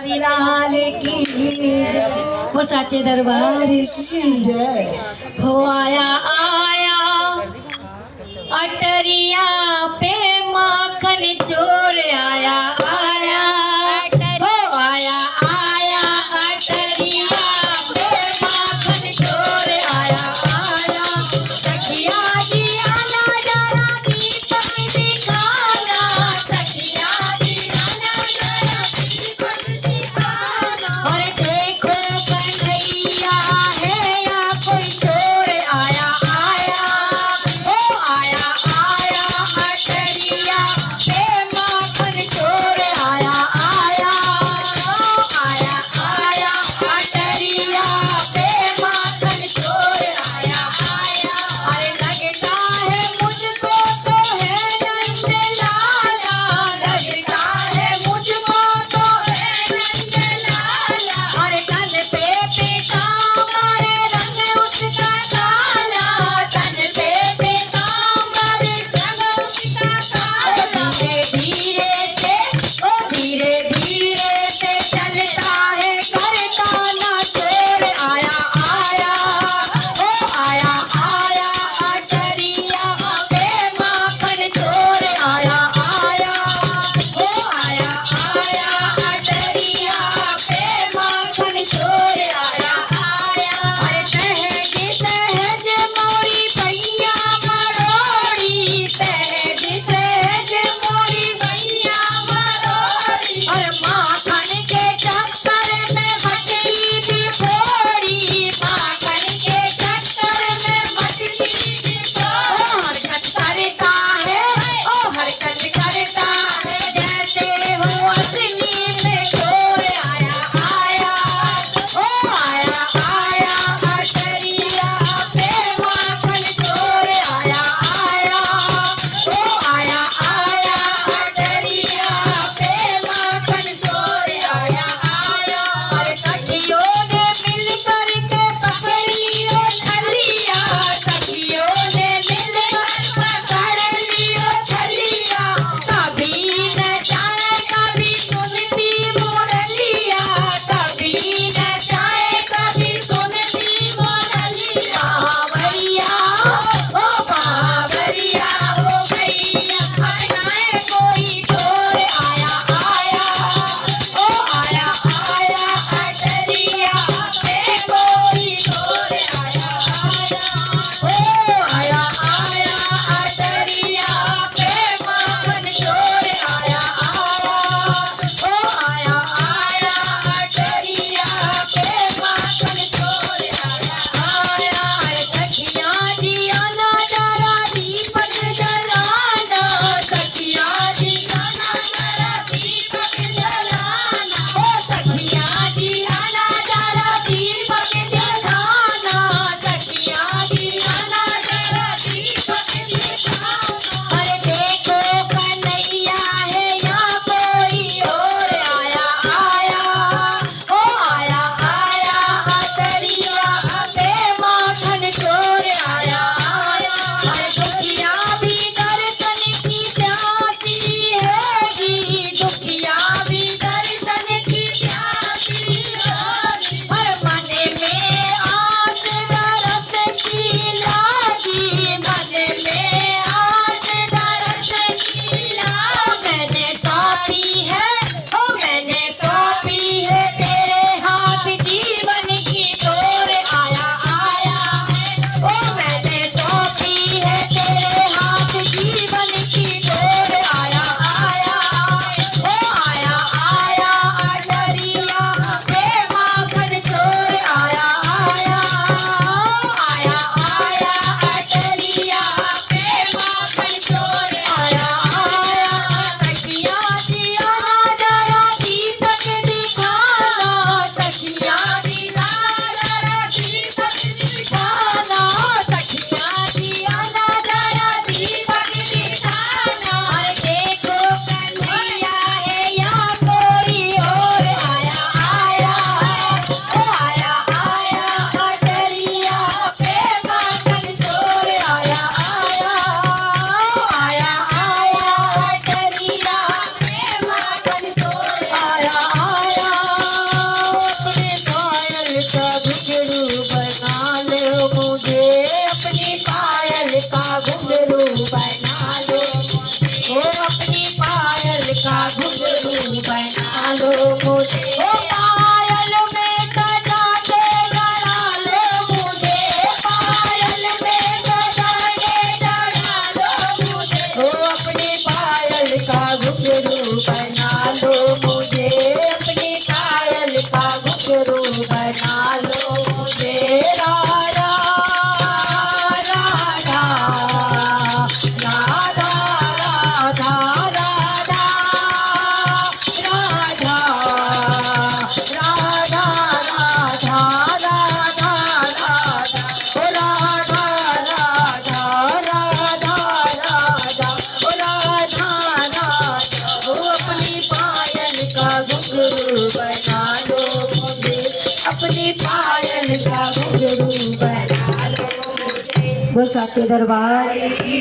लाल की जय, वो साचे दरबार की जय। हो आया आया अटरिया पे माखन चोर आया आया। हो आया आया अटरिया पे माखन चोर आया आया। सखिया जी आना जरा दीपक दिखाना, सखिया जी आना जरा दीपक दिखाना। और देखो कन्हैया है या कोई चोर आया आया। हो आया आया अटरिया पे माखन चोर आया आया। हो आया आया अटरिया पे माखन चोर आया आया। अरे लगता है मुझको तो है नंद लाला, लगता है मुझको तो है नंद लाला। अरे कंध पे मुझे, ओ पायल में सजा के चढ़ा लो मुझे, पायल में सजा के चढ़ा लो मुझे, ओ अपनी पायल का घुंघरू बना लो मुझे, अपनी पायल का घुंघरू बना लो मुझे। राधा राधा राधा राधा राधा राधा राधा राधा राधा राधा राधा ओ राधा राधा ओ अपनी पायल का घुंघरू बना लो मुझे, अपनी पायल का घुंघरू बना लो मुझे। वो साचे दरबार की